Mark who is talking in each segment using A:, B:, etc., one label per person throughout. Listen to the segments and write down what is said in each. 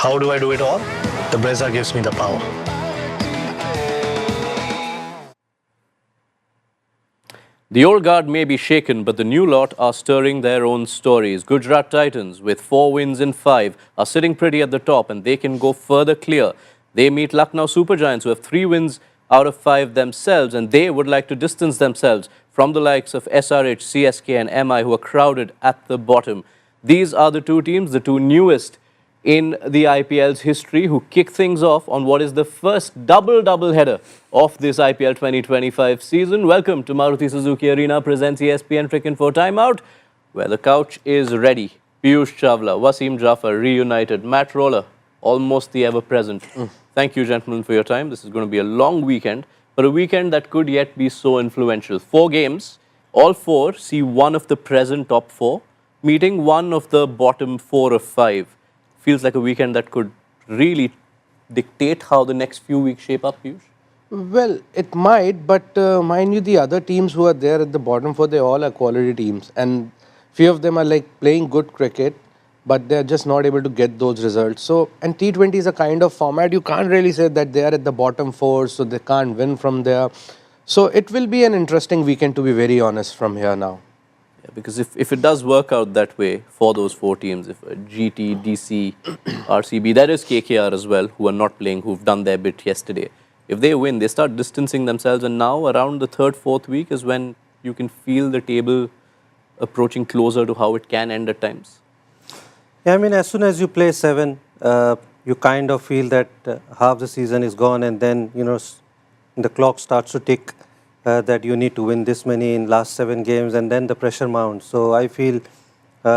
A: How do I do it all? The Brezza gives me the power.
B: The old guard may be shaken, but the new lot are stirring their own stories. Gujarat Titans, with 4 wins in 5, are sitting pretty at the top and they can go further clear. They meet Lucknow Super Giants, who have 3 wins out of 5 themselves, and they would like to distance themselves from the likes of SRH, CSK and MI, who are crowded at the bottom. These are the two teams, the two newest in the IPL's history, who kick things off on what is the first double header of this IPL 2025 season. Welcome to Maruti Suzuki Arena presents ESPN Cricket for Timeout, where the couch is ready. Piyush Chawla, Wasim Jaffer reunited, Matt Roller, almost the ever-present. Thank you, gentlemen, for your time. This is going to be a long weekend, but a weekend that could yet be so influential. 4 games, all 4 see one of the present top 4 meeting one of the bottom 4 of 5. Feels like a weekend that could really dictate how the next few weeks shape up, Piyush?
C: Well, it might, but mind you, the other teams who are there at the bottom 4, they all are quality teams. And few of them are like playing good cricket, but they're just not able to get those results. So, and T20 is a kind of format, you can't really say that they are at the bottom 4, so they can't win from there. So, it will be an interesting weekend, to be very honest, from here now.
B: Yeah, because if it does work out that way for those 4 teams, if GT, DC, RCB, that is KKR as well, who are not playing, who've done their bit yesterday. If they win, they start distancing themselves, and now around the 3rd, 4th week is when you can feel the table approaching closer to how it can end at times.
D: Yeah, I mean, as soon as you play 7, you kind of feel that half the season is gone, and then, you know, the clock starts to tick. That you need to win this many in last 7 games, and then the pressure mounts. So I feel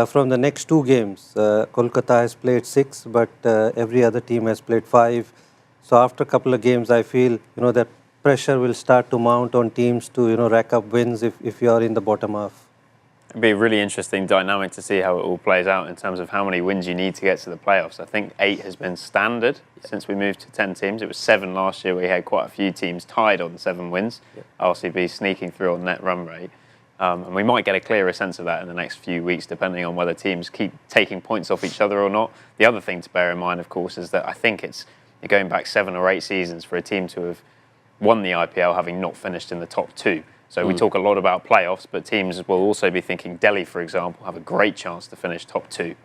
D: from the next 2 games, Kolkata has played 6, but every other team has played 5. So after a couple of games, I feel that pressure will start to mount on teams to rack up wins if you are in the bottom half.
E: It'd be a really interesting dynamic to see how it all plays out in terms of how many wins you need to get to the playoffs. I think 8 has been standard since we moved to 10 teams. It was 7 last year. We had quite a few teams tied on 7 wins. RCB sneaking through on net run rate. And we might get a clearer sense of that in the next few weeks, depending on whether teams keep taking points off each other or not. The other thing to bear in mind, of course, is that I think it's going back 7 or 8 seasons for a team to have won the IPL having not finished in the top 2. So we talk a lot about playoffs, but teams will also be thinking Delhi, for example, have a great chance to finish top 2.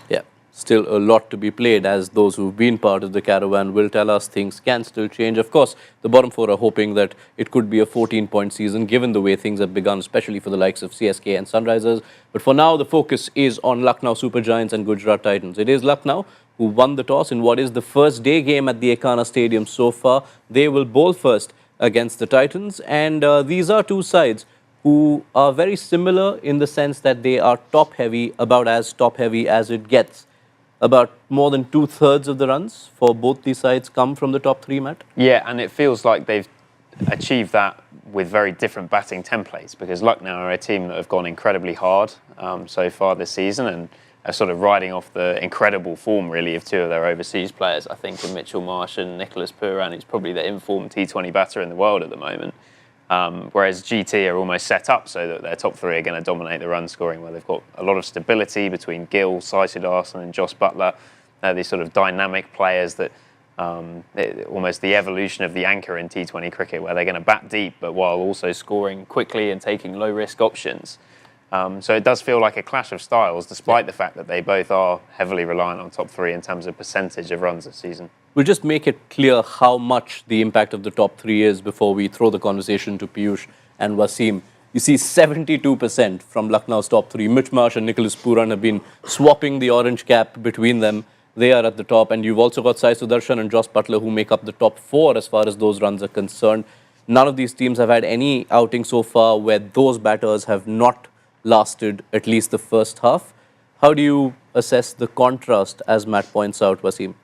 B: Yeah, still a lot to be played, as those who've been part of the caravan will tell us things can still change. Of course, the bottom 4 are hoping that it could be a 14-point season, given the way things have begun, especially for the likes of CSK and Sunrisers. But for now, the focus is on Lucknow Super Giants and Gujarat Titans. It is Lucknow who won the toss in what is the first day game at the Ekana Stadium so far. They will bowl first against the Titans, and these are 2 sides who are very similar in the sense that they are top-heavy, about as top-heavy as it gets. About more than 2/3 of the runs for both these sides come from the top 3, Matt.
E: Yeah, and it feels like they've achieved that with very different batting templates, because Lucknow are a team that have gone incredibly hard so far this season, and are sort of riding off the incredible form, really, of 2 of their overseas players, I think, in Mitchell Marsh and Nicholas Pooran, who's probably the informed T20 batter in the world at the moment. Whereas GT are almost set up so that their top 3 are going to dominate the run scoring, where they've got a lot of stability between Gill, Saisidarson and Jos Buttler. They're these sort of dynamic players that almost the evolution of the anchor in T20 cricket, where they're going to bat deep, but while also scoring quickly and taking low-risk options. So it does feel like a clash of styles, despite the fact that they both are heavily reliant on top 3 in terms of percentage of runs this season.
B: We'll just make it clear how much the impact of the top 3 is before we throw the conversation to Piyush and Wasim. You see 72% from Lucknow's top 3. Mitch Marsh and Nicholas Pooran have been swapping the orange cap between them. They are at the top, and you've also got Sai Sudarshan and Jos Buttler, who make up the top 4 as far as those runs are concerned. None of these teams have had any outing so far where those batters have not lasted at least the first half. How do you assess the contrast, as Matt points out, Wasim?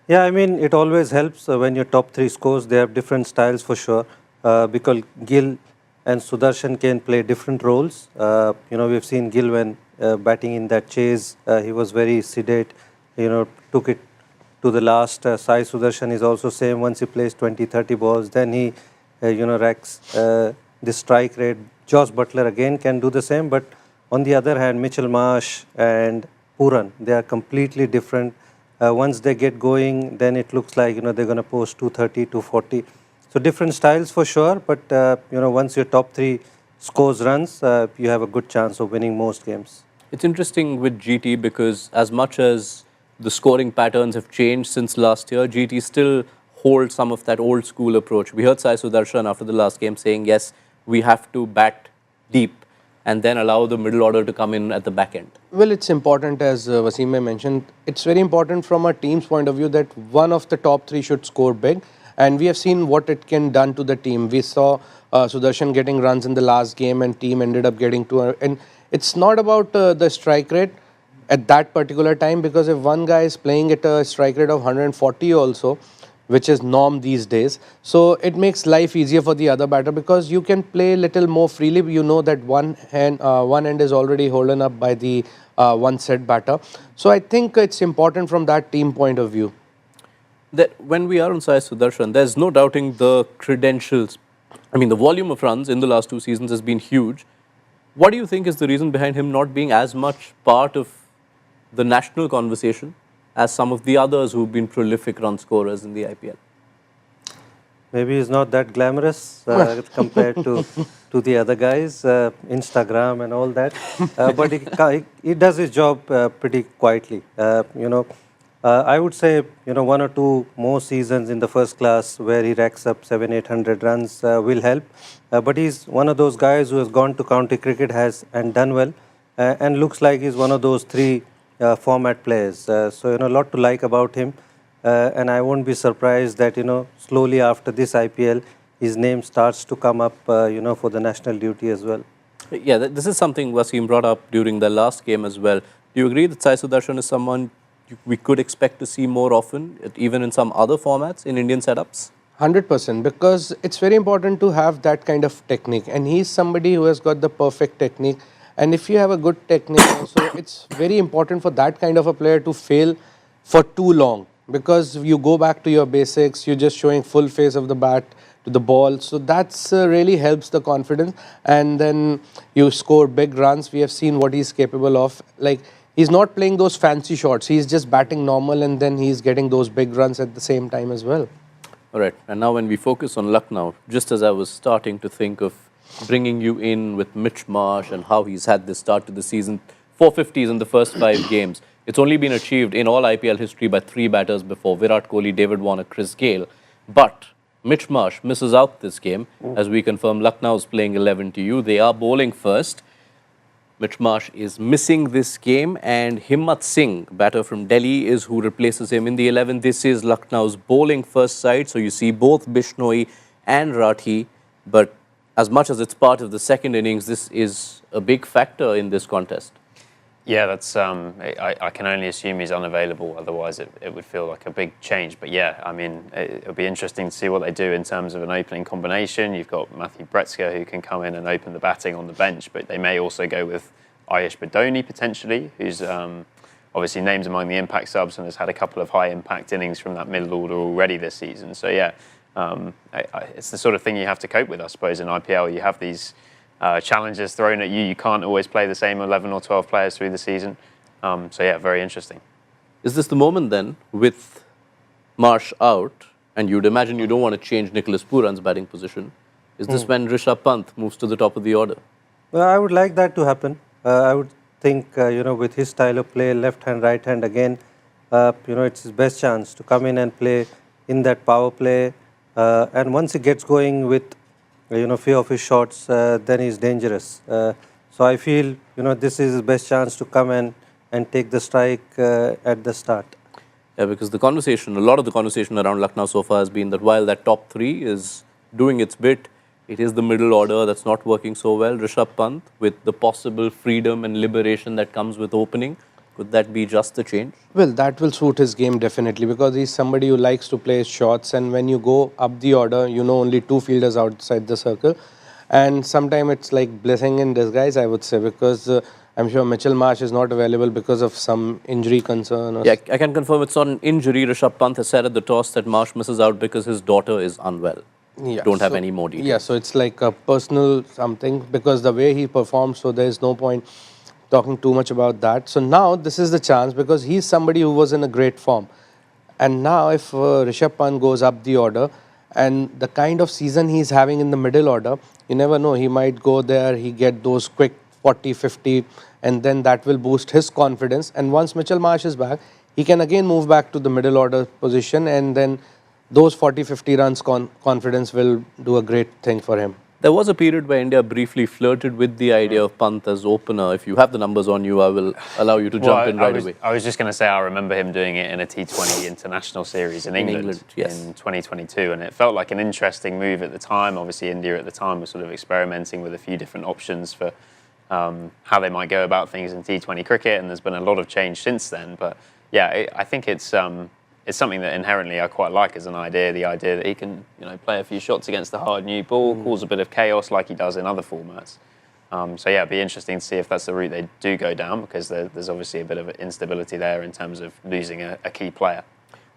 D: Yeah, I mean, it always helps when your top 3 scores. They have different styles for sure, because Gill and Sudarshan can play different roles. We've seen Gill when batting in that chase, he was very sedate, took it to the last. Sai Sudarshan is also same. Once he plays 20, 30 balls, then he, racks the strike rate. Jos Buttler again can do the same, but on the other hand, Mitchell Marsh and Pooran, they are completely different Once they get going, then it looks like they're going to post 230, 240. So different styles for sure, but once your top three scores runs, you have a good chance of winning most games.
B: It's interesting with GT because as much as the scoring patterns have changed since last year, GT still holds some of that old school approach. We heard Sai Sudarshan after the last game saying, yes, we have to bat deep and then allow the middle order to come in at the back end.
C: Well, it's important, as Wasim mentioned, it's very important from a team's point of view that one of the top three should score big. And we have seen what it can done to the team. We saw Sudarshan getting runs in the last game and team ended up getting to... And it's not about the strike rate at that particular time, because if one guy is playing at a strike rate of 140 also, which is norm these days, so it makes life easier for the other batter because you can play a little more freely. You know that one end is already holding up by the one set batter. So I think it's important from that team point of view.
B: That when we are on Sai Sudarshan, there's no doubting the credentials. I mean, the volume of runs in the last 2 seasons has been huge. What do you think is the reason behind him not being as much part of the national conversation as some of the others who've been prolific run scorers in the IPL?
D: Maybe he's not that glamorous compared to the other guys, Instagram and all that. But he does his job pretty quietly. I would say 1 or 2 more seasons in the first class where he racks up 700-800 runs will help. But he's one of those guys who has gone to county cricket and done well, and looks like he's one of those 3 format players. So a lot to like about him, and I won't be surprised that slowly after this IPL his name starts to come up for the national duty as well.
B: Yeah, this is something Wasim brought up during the last game as well. Do you agree that Sai Sudarshan is someone we could expect to see more often, even in some other formats in Indian setups?
C: 100%, because it's very important to have that kind of technique, and he's somebody who has got the perfect technique. And if you have a good technique also, it's very important for that kind of a player to fail for too long, because you go back to your basics, you're just showing full face of the bat to the ball. So that's really helps the confidence, and then you score big runs. We have seen what he's capable of. Like, he's not playing those fancy shots. He's just batting normal, and then he's getting those big runs at the same time as well.
B: All right. And now when we focus on Lucknow, just as I was starting to think of bringing you in with Mitch Marsh and how he's had this start to the season, 450s in the first 5 games. It's only been achieved in all IPL history by 3 batters before: Virat Kohli, David Warner, Chris Gayle. But Mitch Marsh misses out this game. As we confirm, Lucknow is playing 11 to you. They are bowling first. Mitch Marsh is missing this game, and Himmat Singh, batter from Delhi, is who replaces him in the 11. This is Lucknow's bowling first side, so you see both Bishnoi and Rathi, but as much as it's part of the second innings, this is a big factor in this contest.
E: Yeah, that's. I can only assume he's unavailable. Otherwise, it would feel like a big change. But yeah, I mean, it'll be interesting to see what they do in terms of an opening combination. You've got Matthew Bretzker, who can come in and open the batting on the bench, but they may also go with Ayush Badoni potentially, who's obviously named among the impact subs and has had a couple of high impact innings from that middle order already this season. So yeah, it's the sort of thing you have to cope with, I suppose. In IPL, you have these challenges thrown at you. You can't always play the same 11 or 12 players through the season. So yeah, very interesting.
B: Is this the moment then, with Marsh out, and you'd imagine you don't want to change Nicholas Pooran's batting position, is this when Rishabh Pant moves to the top of the order?
D: Well, I would like that to happen. I would think, with his style of play, left hand, right hand again, it's his best chance to come in and play in that power play. And once he gets going with few of his shots, then he's dangerous. So I feel, this is his best chance to come and take the strike at the start.
B: Yeah, because a lot of the conversation around Lucknow so far has been that while that top 3 is doing its bit, it is the middle order that's not working so well. Rishabh Pant, with the possible freedom and liberation that comes with opening, could that be just the change?
C: Well, that will suit his game definitely, because he's somebody who likes to play shots, and when you go up the order, only 2 fielders outside the circle, and sometimes it's like blessing in disguise, I would say, because I'm sure Mitchell Marsh is not available because of some injury concern.
B: Yeah, I can confirm it's not an injury. Rishabh Pant has said at the toss that Marsh misses out because his daughter is unwell.
C: Yeah,
B: Don't have any more details.
C: Yeah, so it's like a personal something, because the way he performs, so there is no point talking too much about that. So now this is the chance because he's somebody who was in a great form. And now if Rishabh Pant goes up the order and the kind of season he's having in the middle order, you never know. He might go there, he get those quick 40, 50, and then that will boost his confidence. And once Mitchell Marsh is back, he can again move back to the middle order position, and then those 40, 50 runs confidence will do a great thing for him.
B: There was a period where India briefly flirted with the idea of Pant as opener. If you have the numbers on you, I will allow you to jump in right away.
E: I was just going to say, I remember him doing it in a T20 international series in England,
B: yes.
E: in 2022, and it felt like an interesting move at the time. Obviously, India at the time was sort of experimenting with a few different options for how they might go about things in T20 cricket, and there's been a lot of change since then. But yeah, I think it's something that inherently I quite like as an idea. The idea that he can, play a few shots against the hard new ball, cause a bit of chaos like he does in other formats. So yeah, it'd be interesting to see if that's the route they do go down, because there's obviously a bit of instability there in terms of losing a key player.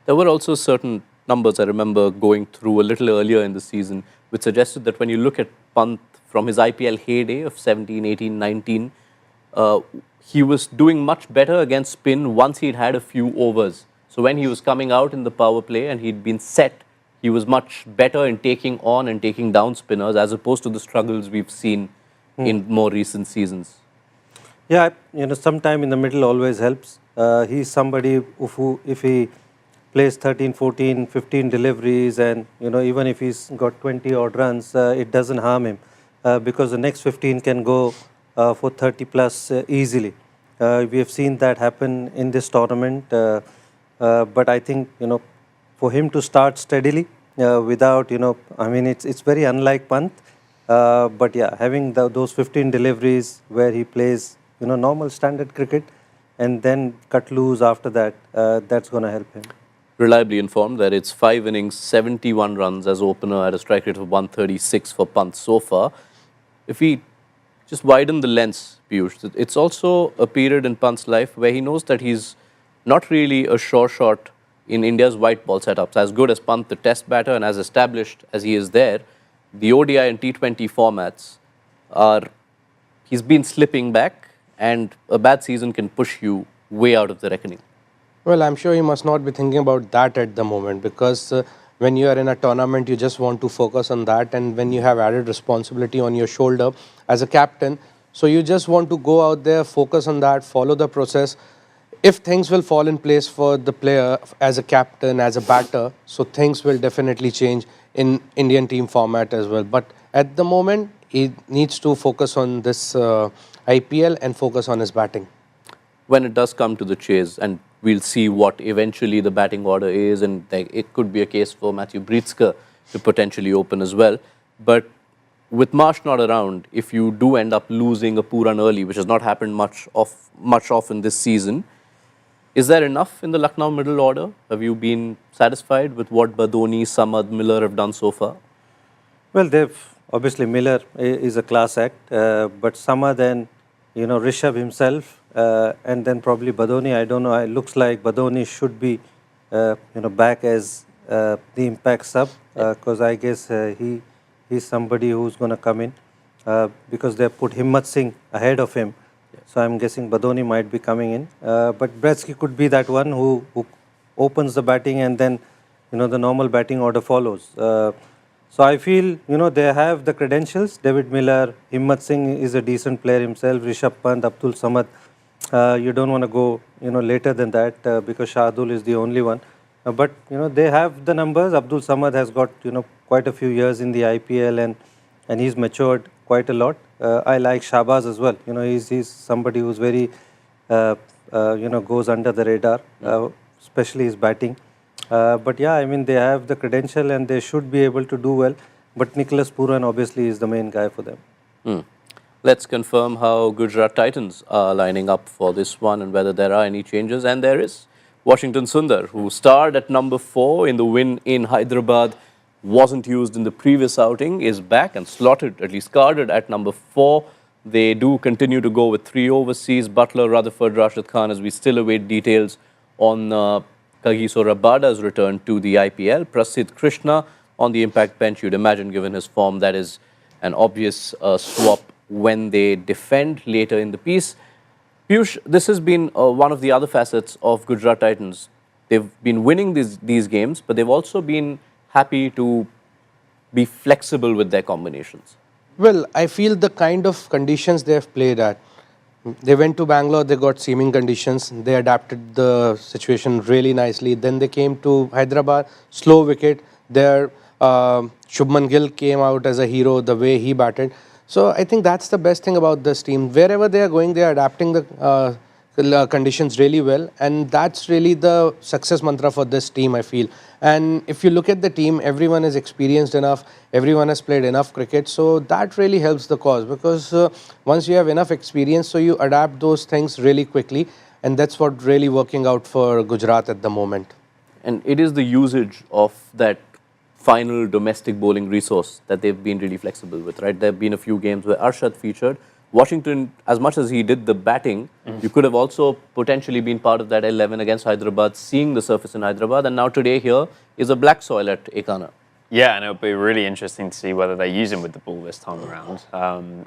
B: There were also certain numbers I remember going through a little earlier in the season, which suggested that when you look at Pant from his IPL heyday of 17, 18, 19, he was doing much better against spin once he'd had a few overs. So when he was coming out in the power play and he'd been set, he was much better in taking on and taking down spinners, as opposed to the struggles we've seen in more recent seasons.
D: Yeah, sometime in the middle always helps. He's somebody who, if he plays 13, 14, 15 deliveries, and even if he's got 20 odd runs, it doesn't harm him, because the next 15 can go for 30 plus easily. We have seen that happen in this tournament. But I think, for him to start steadily without, it's very unlike Pant. But yeah, having those 15 deliveries where he plays, normal standard cricket and then cut loose after that, that's going to help him.
B: Reliably informed that it's 5 innings, 71 runs as opener at a strike rate of 136 for Pant so far. If we just widen the lens, Piyush, it's also a period in Pant's life where he knows that he's not really a sure shot in India's white ball setups. As good as Pant, the test batter, and as established as he is there, the ODI and T20 formats he's been slipping back, and a bad season can push you way out of the reckoning.
C: Well, I'm sure he must not be thinking about that at the moment, because when you are in a tournament, you just want to focus on that, and when you have added responsibility on your shoulder as a captain, so you just want to go out there, focus on that, follow the process. If things will fall in place for the player as a captain, as a batter, so things will definitely change in Indian team format as well. But at the moment, he needs to focus on this IPL and focus on his batting.
B: When it does come to the chase, and we'll see what eventually the batting order is, and it could be a case for Matthew Breetzker to potentially open as well. But with Marsh not around, if you do end up losing a Pooran early, which has not happened much often this season, is there enough in the Lucknow middle order? Have you been satisfied with what Badoni, Samad, Miller have done so far?
D: Well, obviously Miller is a class act, but Samad and Rishabh himself, and then probably Badoni. I don't know. It looks like Badoni should be back as the impact sub, because I guess he's somebody who's going to come in, because they put Himmat Singh ahead of him. So I'm guessing Badoni might be coming in, but Breetzker could be that one who opens the batting, and then the normal batting order follows. So I feel they have the credentials. David Miller, Himmat Singh is a decent player himself. Rishabh Pant, Abdul Samad. You don't want to go later than that, because Shardul is the only one. But they have the numbers. Abdul Samad has got quite a few years in the IPL, and he's matured quite a lot. I like Shahbaz as well. He's somebody who's very goes under the radar, especially his batting. But yeah, they have the credential and they should be able to do well. But Nicholas Pooran obviously is the main guy for them.
B: Let's confirm how Gujarat Titans are lining up for this one and whether there are any changes. And there is. Washington Sundar, who starred at number 4 in the win in Hyderabad, wasn't used in the previous outing, is back and slotted, at least carded, at number 4. They do continue to go with 3 overseas, Butler, Rutherford, Rashid Khan, as we still await details on Kagiso Rabada's return to the IPL. Prasidh Krishna on the impact bench. You'd imagine, given his form, that is an obvious swap when they defend later in the piece. Piyush, this has been one of the other facets of Gujarat Titans. They've been winning these games, but they've also been happy to be flexible with their combinations.
C: Well, I feel the kind of conditions they have played at. They went to Bangalore, they got seaming conditions, they adapted the situation really nicely. Then they came to Hyderabad, slow wicket. There, Shubman Gill came out as a hero, the way he batted. So I think that's the best thing about this team. Wherever they are going, they are adapting the conditions really well, and that's really the success mantra for this team, I feel. And if you look at the team, everyone is experienced enough, everyone has played enough cricket, so that really helps the cause, because once you have enough experience, so you adapt those things really quickly, and that's what really working out for Gujarat at the moment.
B: And it is the usage of that final domestic bowling resource that they've been really flexible with, right? There have been a few games where Arshad featured. Washington, as much as he did the batting, you could have also potentially been part of that 11 against Hyderabad, seeing the surface in Hyderabad. And now today here is a black soil at Ekana.
E: Yeah, and it'll be really interesting to see whether they use him with the ball this time around.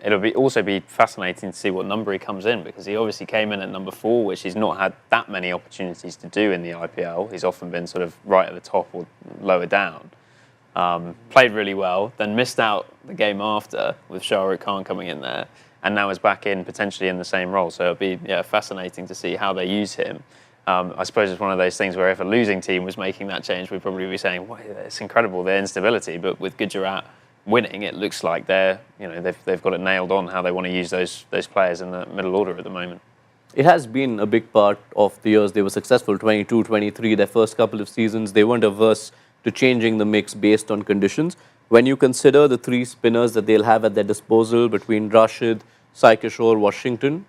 E: It'll also be fascinating to see what number he comes in, because he obviously came in at number 4, which he's not had that many opportunities to do in the IPL. He's often been sort of right at the top or lower down. Played really well, then missed out the game after with Rashid Khan coming in there, and now is back in potentially in the same role. So it'll be fascinating to see how they use him. I suppose it's one of those things where if a losing team was making that change, we'd probably be saying, well, it's incredible, their instability. But with Gujarat winning, it looks like they've got it nailed on how they want to use those players in the middle order at the moment.
B: It has been a big part of the years they were successful, 22, 23, their first couple of seasons. They weren't averse to changing the mix based on conditions. When you consider the 3 spinners that they'll have at their disposal between Rashid, Sai Kishore, Washington,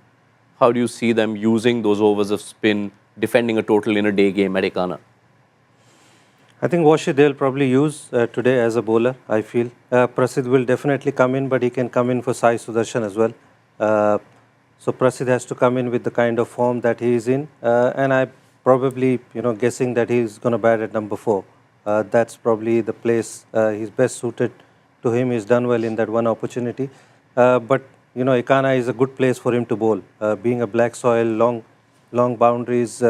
B: how do you see them using those overs of spin, defending a total in a day game at Ekana?
D: I think Washi they'll probably use today as a bowler, I feel. Prasidh will definitely come in, but he can come in for Sai Sudarshan as well. So Prasidh has to come in with the kind of form that he is in. And I probably, guessing that he's going to bat at number 4. That's probably the place he's best suited to him. He's done well in that one opportunity. But, Ekana is a good place for him to bowl. Being a black soil, long boundaries,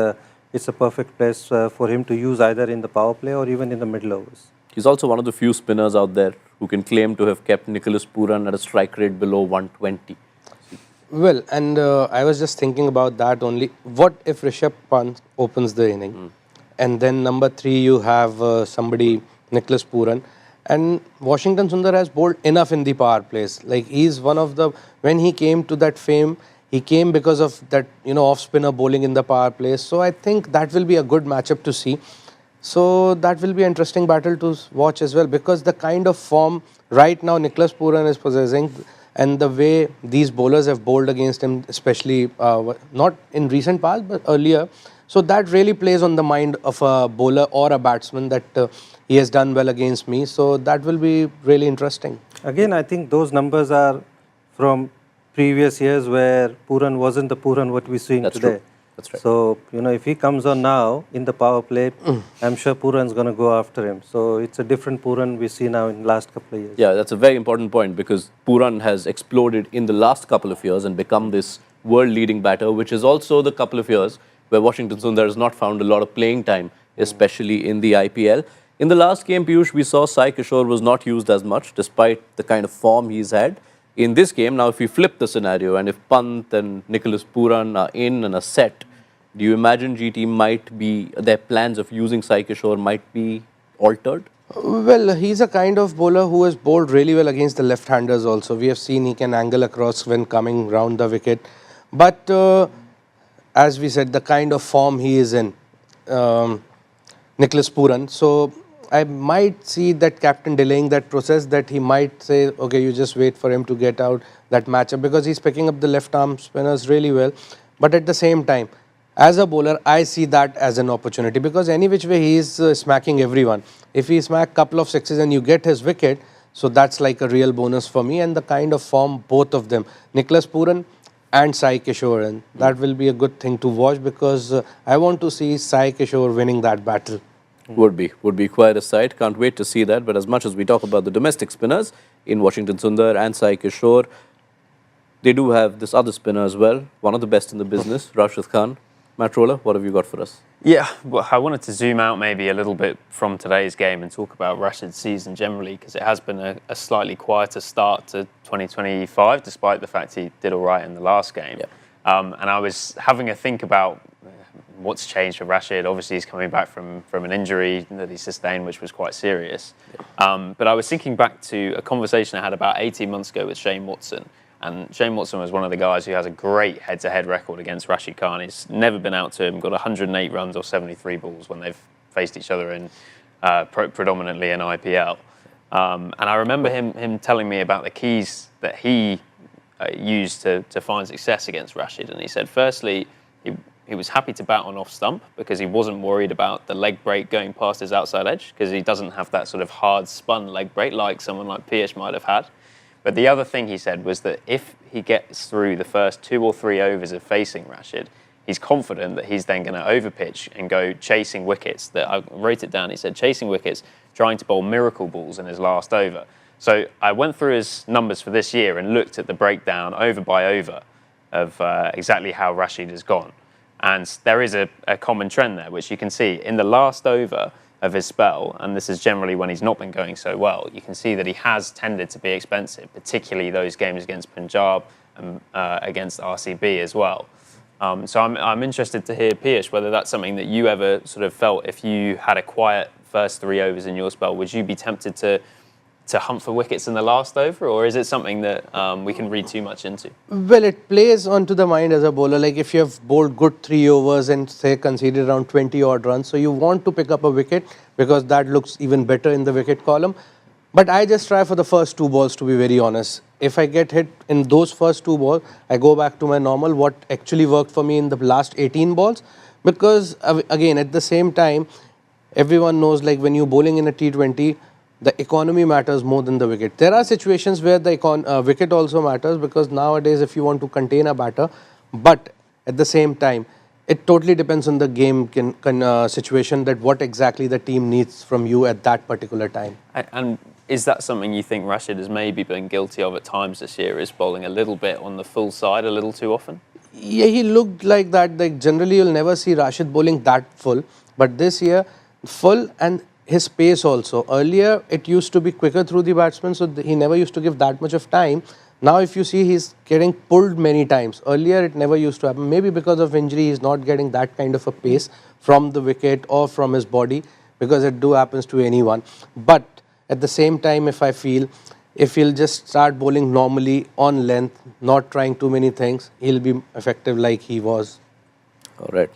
D: it's a perfect place for him to use either in the power play or even in the middle overs.
B: He's also one of the few spinners out there who can claim to have kept Nicholas Pooran at a strike rate below 120.
C: Well, and I was just thinking about that only. What if Rishabh Pant opens the inning? And then number 3, you have somebody, Nicholas Pooran. And Washington Sundar has bowled enough in the power plays. Like, he's one of the, when he came to that fame, he came because of that, off-spinner bowling in the power plays. So I think that will be a good matchup to see. So that will be an interesting battle to watch as well, because the kind of form right now Nicholas Pooran is possessing, and the way these bowlers have bowled against him, especially not in recent past, but earlier. So that really plays on the mind of a bowler or a batsman that he has done well against me. So that will be really interesting.
D: Again, I think those numbers are from previous years where Pooran wasn't the Pooran what we're seeing today.
B: True. That's right.
D: So, if he comes on now in the power play, I'm sure Pooran's going to go after him. So it's a different Pooran we see now in the last couple of years.
B: Yeah, that's a very important point, because Pooran has exploded in the last couple of years and become this world-leading batter, which is also the couple of years where Washington Sundar has not found a lot of playing time, especially in the IPL. In the last game, Piyush, we saw Sai Kishore was not used as much, despite the kind of form he's had. In this game, now if we flip the scenario, and if Pant and Nicholas Pooran are in and are set, do you imagine GT might be, their plans of using Sai Kishore might be altered?
C: Well, he's a kind of bowler who has bowled really well against the left-handers also. We have seen he can angle across when coming round the wicket. But as we said, the kind of form he is in, Nicholas Pooran. So I might see that captain delaying that process, that he might say, okay, you just wait for him to get out that matchup, because he's picking up the left-arm spinners really well. But at the same time, as a bowler, I see that as an opportunity, because any which way he is smacking everyone. If he smack couple of sixes and you get his wicket, so that's like a real bonus for me. And the kind of form, both of them, Nicholas Pooran and Sai Kishore, and that will be a good thing to watch, because I want to see Sai Kishore winning that battle.
B: Would be quite a sight. Can't wait to see that. But as much as we talk about the domestic spinners in Washington Sundar and Sai Kishore, They do have this other spinner as well, one of the best in the business, Rashid Khan. Matt Roller, what have you got for us?
E: Yeah, well, I wanted to zoom out maybe a little bit from today's game and talk about Rashid's season generally, because it has been a slightly quieter start to 2025, despite the fact he did all right in the last game.
B: Yep.
E: And I was having a think about what's changed for Rashid. Obviously, he's coming back from an injury that he sustained, which was quite serious. But I was thinking back to a conversation I had about 18 months ago with Shane Watson. And Shane Watson was one of the guys who has a great head-to-head record against Rashid Khan. He's never been out to him, got 108 runs or 73 balls when they've faced each other in predominantly in IPL. And I remember him telling me about the keys that he used to find success against Rashid. And he said, firstly, he was happy to bat on off stump because he wasn't worried about the leg break going past his outside edge, because he doesn't have that sort of hard spun leg break like someone like Piyush might have had. But the other thing he said was that if he gets through the first 2 or 3 overs of facing Rashid, he's confident that he's then going to overpitch and go chasing wickets. That I wrote it down. He said chasing wickets, trying to bowl miracle balls in his last over. So I went through his numbers for this year and looked at the breakdown over by over of exactly how Rashid has gone. And there is a common trend there, which you can see in the last over of his spell, and this is generally when he's not been going so well. You can see that he has tended to be expensive, particularly those games against Punjab and against RCB as well. So I'm interested to hear, Piyush, whether that's something that you ever sort of felt if you had a quiet first 3 overs in your spell. Would you be tempted to hunt for wickets in the last over, or is it something that we can read too much into?
C: Well, it plays onto the mind as a bowler. Like if you have bowled good 3 overs and say conceded around 20 odd runs, so you want to pick up a wicket because that looks even better in the wicket column. But I just try for the first 2 balls, to be very honest. If I get hit in those first 2 balls, I go back to my normal, what actually worked for me in the last 18 balls. Because again, at the same time, everyone knows, like when you're bowling in a T20, the economy matters more than the wicket. There are situations where the wicket also matters, because nowadays if you want to contain a batter, but at the same time, it totally depends on the game situation, that what exactly the team needs from you at that particular time.
E: And is that something you think Rashid has maybe been guilty of at times this year, is bowling a little bit on the full side a little too often?
C: Yeah, he looked like that. Like generally you'll never see Rashid bowling that full, but this year full, and his pace also. Earlier, it used to be quicker through the batsman, so he never used to give that much of time. Now, if you see, he's getting pulled many times. Earlier, it never used to happen. Maybe because of injury, he's not getting that kind of a pace from the wicket or from his body, because it do happens to anyone. But at the same time, if I feel, if he'll just start bowling normally on length, not trying too many things, he'll be effective like he was.
B: All right.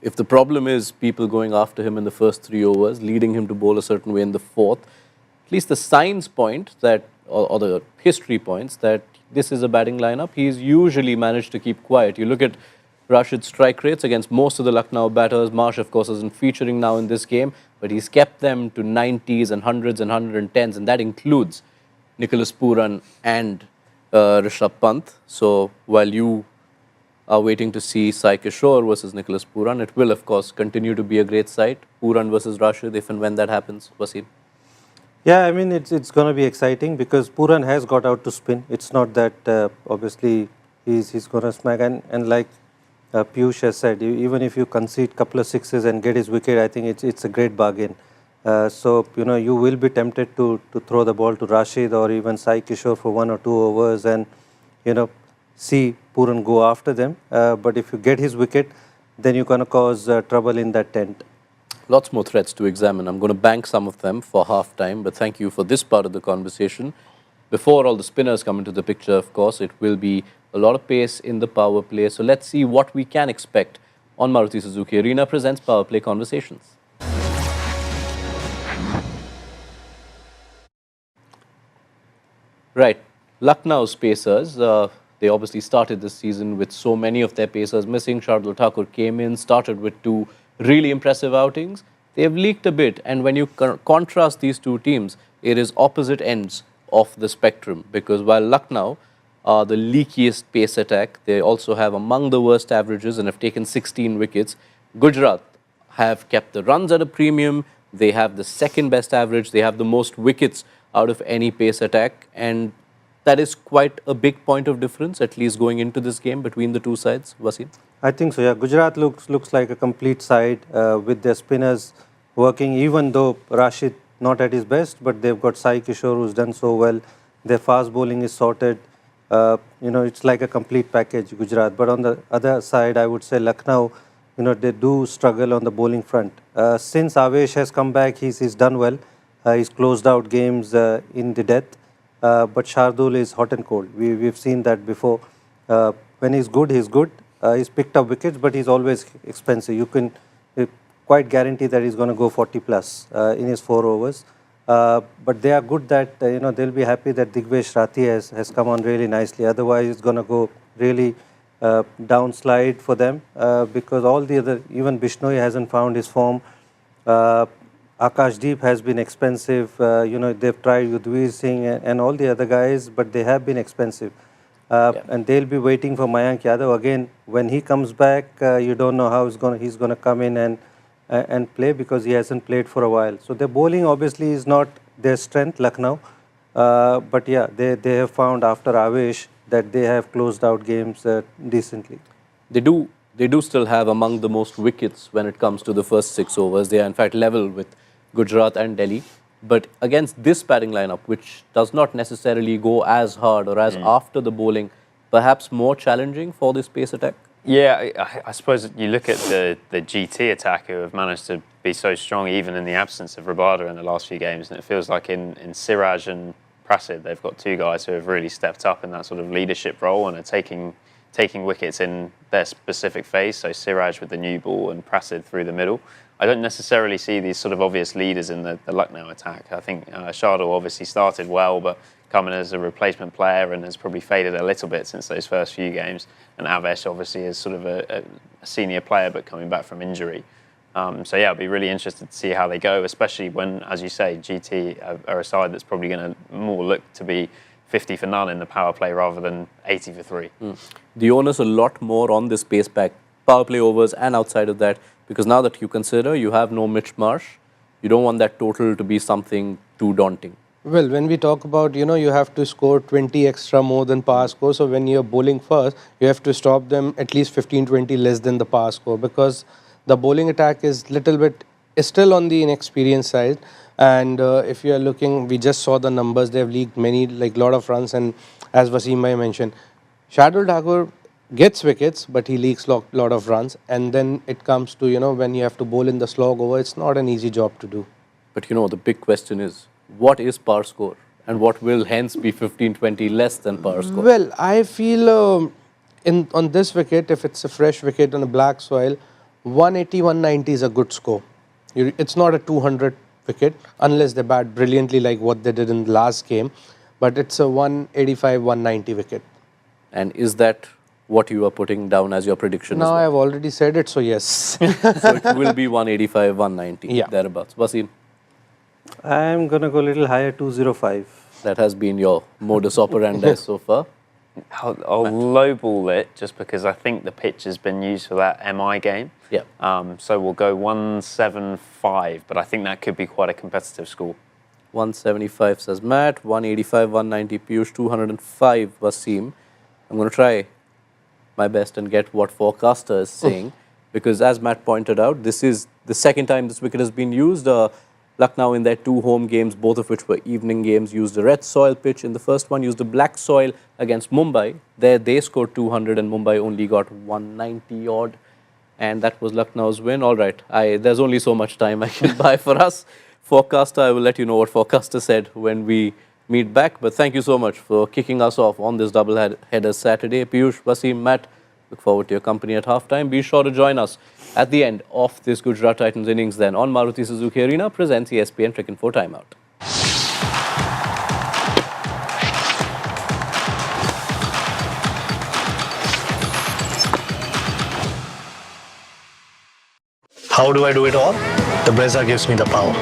B: If the problem is people going after him in the first 3 overs, leading him to bowl a certain way in the 4th, at least the signs point that, or the history points that this is a batting lineup. He's usually managed to keep quiet. You look at Rashid's strike rates against most of the Lucknow batters. Marsh, of course, isn't featuring now in this game, but he's kept them to 90s and 100s and 110s, and that includes Nicholas Pooran and Rishabh Pant. So while you are waiting to see Sai Kishore versus Nicholas Pooran, it will, of course, continue to be a great sight. Pooran versus Rashid, if and when that happens. Wasim?
D: Yeah, I mean, it's going to be exciting because Pooran has got out to spin. It's not that obviously he's going to smack. And like Piyush has said, even if you concede a couple of sixes and get his wicket, I think it's a great bargain. So, you will be tempted to throw the ball to Rashid or even Sai Kishore for 1 or 2 overs and, see Pooran go after them. But if you get his wicket, then you're going to cause trouble in that tent.
B: Lots more threats to examine. I'm going to bank some of them for half-time, but thank you for this part of the conversation. Before all the spinners come into the picture, of course, it will be a lot of pace in the power play. So let's see what we can expect on Maruti Suzuki Arena presents Power Play Conversations. Right. Lucknow's Pacers, they obviously started this season with so many of their Pacers missing. Shardul Thakur came in, started with 2 really impressive outings. They've leaked a bit, and when you contrast these 2 teams, it is opposite ends of the spectrum, because while Lucknow are the leakiest pace attack, they also have among the worst averages and have taken 16 wickets. Gujarat have kept the runs at a premium. They have the second best average. They have the most wickets out of any pace attack, and that is quite a big point of difference, at least going into this game between the two sides, Wasim?
D: I think so, yeah. Gujarat looks like a complete side with their spinners working, even though Rashid not at his best, but they've got Sai Kishore who's done so well. Their fast bowling is sorted. It's like a complete package, Gujarat. But on the other side, I would say Lucknow, they do struggle on the bowling front. Since Avesh has come back, he's done well. He's closed out games in the death. But Shardul is hot and cold. We've seen that before. When he's good, he's good. He's picked up wickets, but he's always expensive. You can quite guarantee that he's going to go 40 plus in his 4 overs. But they are good that, they'll be happy that Digvesh Rathi has come on really nicely. Otherwise, it's going to go really downslide for them because all the other, even Bishnoi hasn't found his form. Akashdeep has been expensive. They've tried Yudhvir Singh and all the other guys, but they have been expensive. And they'll be waiting for Mayank Yadav again. When he comes back, you don't know how he's going to come in and play because he hasn't played for a while. So their bowling obviously is not their strength, Lucknow. But yeah, they have found after Avesh that they have closed out games decently.
B: They do still have among the most wickets when it comes to the first 6 overs. They are in fact level with Gujarat and Delhi. But against this batting lineup, which does not necessarily go as hard or as after the bowling, perhaps more challenging for this pace attack?
E: Yeah, I suppose you look at the GT attack who have managed to be so strong even in the absence of Rabada in the last few games, and it feels like in Siraj and Prasid, they've got 2 guys who have really stepped up in that sort of leadership role and are taking wickets in their specific phase. So Siraj with the new ball and Prasid through the middle. I don't necessarily see these sort of obvious leaders in the Lucknow attack. I think Shardul obviously started well, but coming as a replacement player and has probably faded a little bit since those first few games. And Avesh obviously is sort of a senior player, but coming back from injury. So yeah, I'll be really interested to see how they go, especially when, as you say, GT are a side that's probably going to more look to be 50 for none in the power play rather than 80 for 3.
B: The onus a lot more on this pace pack, power play overs and outside of that, because now that you consider you have no Mitch Marsh, you don't want that total to be something too daunting.
C: Well, when we talk about, you have to score 20 extra more than power score. So when you're bowling first, you have to stop them at least 15, 20 less than the power score because the bowling attack is still on the inexperienced side. And if you are looking, we just saw the numbers. They've leaked lot of runs. And as Wasim bhai mentioned, Shardul Thakur gets wickets, but he leaks lot of runs. And then it comes to, when you have to bowl in the slog over, it's not an easy job to do.
B: But the big question is, what is power score? And what will hence be 15-20 less than power score?
C: Well, I feel on this wicket, if it's a fresh wicket on a black soil, 180, 190 is a good score. It's not a 200 wicket, unless they bat brilliantly like what they did in the last game. But it's a 185, 190 wicket.
B: And is that what you are putting down as your prediction?
C: No,
B: as well?
C: I've already said it, so yes.
B: So it will be 185, 190, thereabouts. Wasim?
D: I'm going to go a little higher, 205.
B: That has been your modus operandi so far.
E: I'll lowball it just because I think the pitch has been used for that MI game.
B: Yeah.
E: So we'll go 175, but I think that could be quite a competitive score.
B: 175 says Matt, 185, 190 Piyush, 205 Wasim. I'm going to try my best and get what forecaster is saying because as Matt pointed out, this is the second time this wicket has been used. Lucknow in their 2 home games, both of which were evening games, used a red soil pitch. In the first one, used a black soil against Mumbai. There they scored 200 and Mumbai only got 190 odd. And that was Lucknow's win. All right, there's only so much time I can buy for us. Forecaster, I will let you know what forecaster said when we meet back. But thank you so much for kicking us off on this double-header Saturday. Piyush, Wasim, Matt, look forward to your company at halftime. Be sure to join us at the end of this Gujarat Titans innings then on Maruti Suzuki Arena presents ESPN Cricket for Timeout.
A: How do I do it all? The Brezza gives me the power.